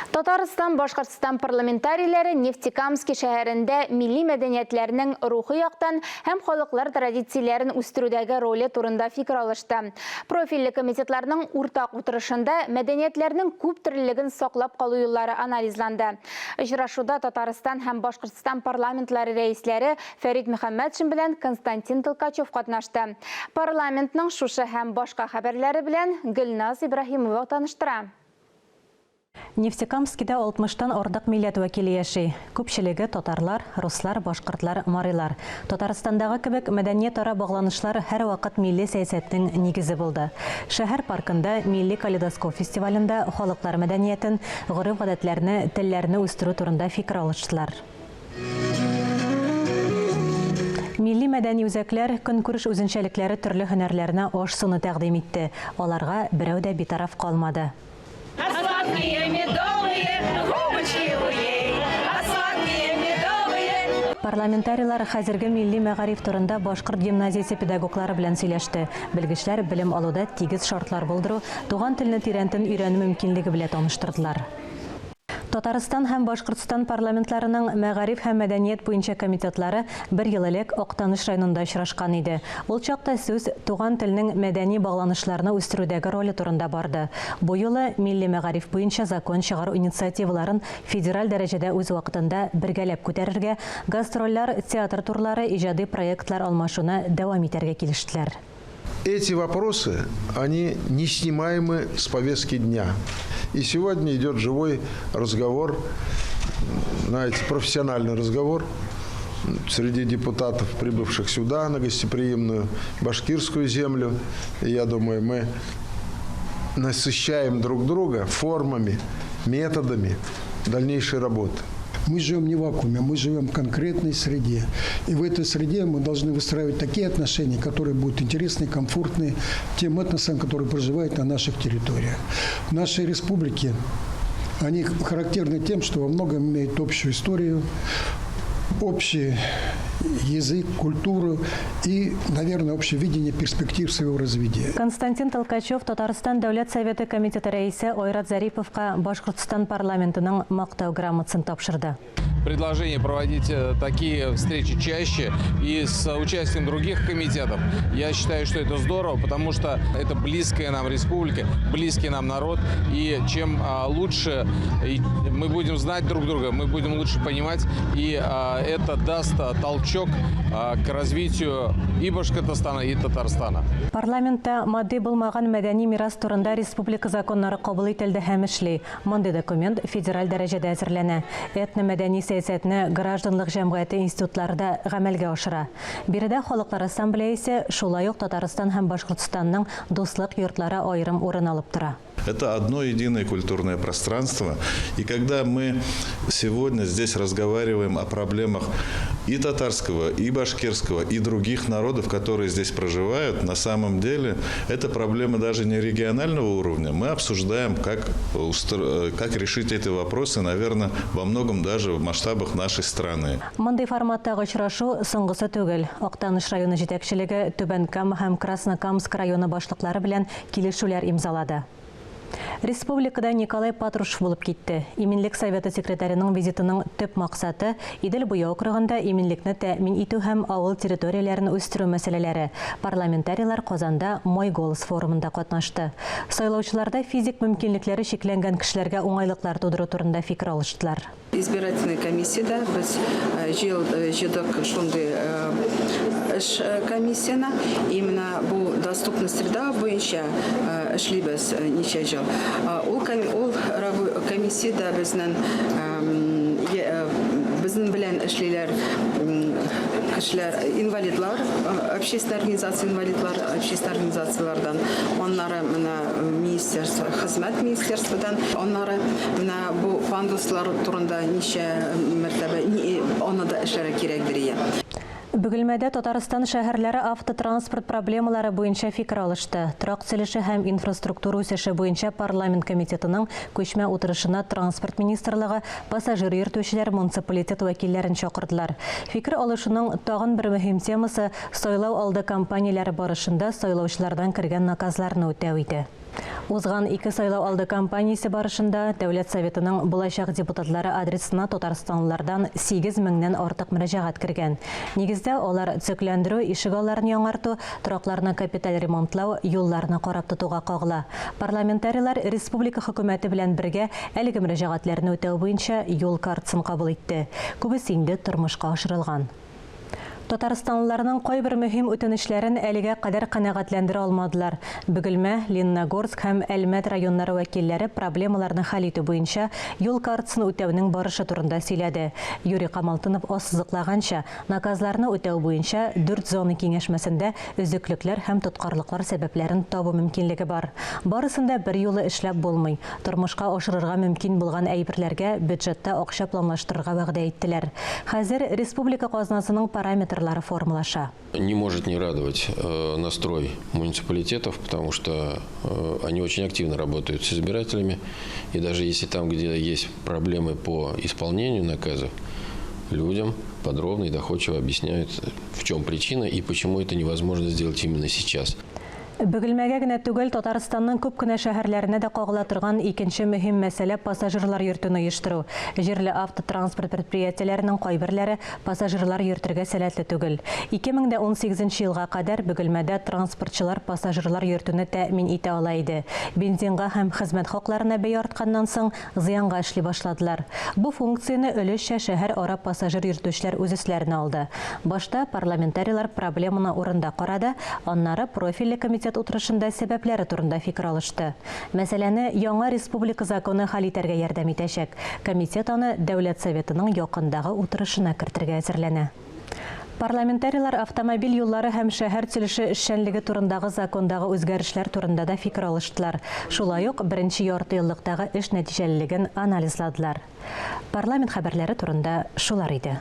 Татарстан Башкортстан парламентарийләре Нефтекамский шәһәрендә милли мәдәниятләрнең рухи яктан һәм халыклар традицияләрен үстерүдәге роле турында фикер алышты. Профильле комитетларның уртак утырышында мәдәниятләрнең күп төрлелеген саклап калу юллары анализланды. Очрашуда Татарстан һәм Башкортстан парламентлары рәисләре Фәрит Мөхәммәтшин белән Константин Толкачев катнашты. Парламентның шушы һәм башка хәбәрләре белән Гөлназ Ибраһимова таныштыра. Нефтекамскида 60-тан ортак милләт вәкиле яши. Күпчелеге татарлар, руслар, башкортлар, марилар. Татарстандагы кебек мәдәният ара багланышлар һәр вакыт милли сәясәтнең нигезе булды. Шәһәр паркында милли калейдоскоп фестивалендә халыклар мәдәниятен, гореф-гадәтләрне, телләрне үстерү турында фикер алыштылар. Милли мәдәни үзәкләр көнкүреш үзенчәлекләре төрле һөнәрләренә аш суны тәкъдим итте. Аларга берәү дә битараф калмады. Парламентарийлар хәзерге милли мәгариф турында башкорт гимназиясе педагоглары белән сөйләште. Белгечләр белем алуда тигез шартлар булдыру, туган телне тирәнтен өйрәнү мөмкинлеге белән таныштырдылар. Татарстан һәм Башкортстан парламентларының мәгариф һәм мәдәният буенча комитетлары бер ел элек Актаныш районында очрашкан иде. Ул чакта сүз туган телнең мәдәни багланышларны үстерүдәге роле турында барды. Бу юлы милли мәгариф буенча закон чыгару инициативаларын федераль дәрәҗәдә үз вакытында бергәләп күтәрергә, гастрольләр, театр турлары, иҗади проектлар алмашуны дәвам итәргә килештеләр. Эти вопросы, они неснимаемы с повестки дня. И сегодня идет живой разговор, знаете, профессиональный разговор среди депутатов, прибывших сюда, на гостеприимную башкирскую землю. И я думаю, мы насыщаем друг друга формами, методами дальнейшей работы. Мы живем не в вакууме, мы живем в конкретной среде. И в этой среде мы должны выстраивать такие отношения, которые будут интересны, комфортны тем этносам, которые проживают на наших территориях. Наши республики, они характерны тем, что во многом имеют общую историю, общий язык, культуру и, наверное, общее видение перспектив своего развития. Константин Толкачев Татарстан Дәүләт Советы комитеты рәисе Ойрат Зариповка Башкортстан парламентының мактау грамотасын тапшырды. Предложение проводить такие встречи чаще и с участием других комитетов. Я считаю, что это здорово, потому что это близкая нам республика, близкий нам народ. И чем лучше мы будем знать друг друга, мы будем лучше понимать. И это даст толчок к развитию и Башкортостана, и Татарстана. Парламентта мадди булмаган мәдәни мирас турында республика законнары кабул ителде һәм эшли. Мондый документ федераль дәрәҗәдә әзерләнә. Этно-мәдәни сәясәтне гражданлык җәмгыяте институтларында гамәлгә ашыра. Биредә халыклар ассамблеясе шулай ук Татарстан һәм Башкортстанның дуслык йортлары аерым урын алып тора. Это одно единое культурное пространство. И когда мы сегодня здесь разговариваем о проблемах и татарского, и башкирского, и других народов, которые здесь проживают, на самом деле это проблема даже не регионального уровня. Мы обсуждаем, как решить эти вопросы, наверное, во многом даже в масштабах нашей страны. Мондый форматтагы очрашу соңгысы түгел. Актаныш районы җитәкчелеге Түбән-Кама һәм Краснокамск районы башлыклары белән килешүләр имзалады. Республикада Николай Патрушев булып китте. Иминлек советы секретарының визитының төп максаты Идел буе округында иминлекне тәэмин итү һәм авыл территорияләрен үстерү мәсьәләләре. Парламентарийлар Казанда Мой голос форумында катнашты. Сайлаучыларда физик мөмкинлекләре шикләнгән кешеләргә уңайлыклар тудыру турында фикер алыштылар. Избирательная комиссияда без җыйдык шундый эш комиссияна именно бу доступность среда буенча эшлибез ничә ел. Ул комиссияда безнең белән эшлиләр кешеләр, инвалидлар, общественная организация инвалидлар, общественная организациялардан, оннары министерство, хезмәт министерстводан, оннары бу пандуслар турында ничә мәртәбә аны да эшләргә кирәкдер. Бөгелмәдә Татарстан шәһәрләре автотранспорт проблемалары буенча фикер алышты. Торак төзелеше һәм инфраструктура үсеше буенча парламент комитетының күчмә утырышына транспорт министрлыгы пассажир йөртүчеләр муниципалитет вәкилләрен чакырдылар. Фикер алышының тагын бер мөһим темасы сайлау алды кампанияләре барышында сайлаучылардан кергән наказларны үтәү иде. Узган 2 сайлау алды кампаниясе барышында Дәүләт Советының булачак депутатлары адресына Татарстанлылардан 8 меңнән артык мөрәҗәгать кергән. Нигездә алар төзекләндерү, ишек алларын яңарту, торакларны капиталь ремонтлау, юлларны карап тотуга кагыла. Парламентарийлар республика хөкүмәте белән бергә әлеге мөрәҗәгатьләрне үтәү буенча юл картасын кабул итте. Күбесе инде тормышка ашырылган. Татарстанлыларның кайбер мөһим үтенечләрен әлегә кадәр канәгатьләндерә алмадылар. Бөгелмә, Лениногорск һәм Әлмәт районнары вәкилләре проблемаларны хәл итү буенча юл картасын үтәүнең барышы турында сөйләде. Юрий Камалтынов ассызыклаганча, наказларны үтәү буенча 4 зона киңәшмәсендә өзеклекләр һәм тоткарлыклар сәбәпләрен табу мөмкинлеге бар. Барысында бер юлы эшләп булмый. Тормышка ашырырга мөмкин булган әйберләргә бюджетта акча планлаштырырга вәгъдә иттеләр. Хәзер республика казнасының параметрлары формулаша. Не может не радовать настрой муниципалитетов, потому что они очень активно работают с избирателями. И даже если там, где есть проблемы по исполнению наказов, людям подробно и доходчиво объясняют, в чем причина и почему это невозможно сделать именно сейчас. Бөгелмәгә генә түгел, Татарстанның күп кенә шәһәрләренә дә кагыла торган икенче мөһим мәсьәлә пассажирлар йөртүне оештыру. Җирле автотранспорт предприятиеләренең кайберләре пассажирлар йөртергә сәләтле түгел. 2018 елга кадәр Бөгелмәдә транспортчылар пассажирлар йөртүне тәэмин итә ала иде. Бензинга һәм хезмәт хакларына бәя артканнан соң зыянга эшли башладылар. Бу функцияны өлешчә шәһәр ара пассажир йөртүчләр үз өсләренә алды. Башта парламентарийлар проблеманы урында карады, аннары профильле комитет утырышында сәбәпләре турында фикер алышты. Мәсьәләне яңа республика законы хәл итәргә ярдәм итәчәк. Комитет аны Дәүләт Советының якындагы утырышына кертергә әзерләнә. Парламентарийлар автомобиль юллары һәм шәһәр төзелеше эшчәнлеге турындагы закондагы үзгәрешләр турында да фикер алыштылар. Шулай ук беренче ярты еллыктагы эш нәтиҗәлелеген анализладылар. Парламент хәбәрләре турында шулар иде.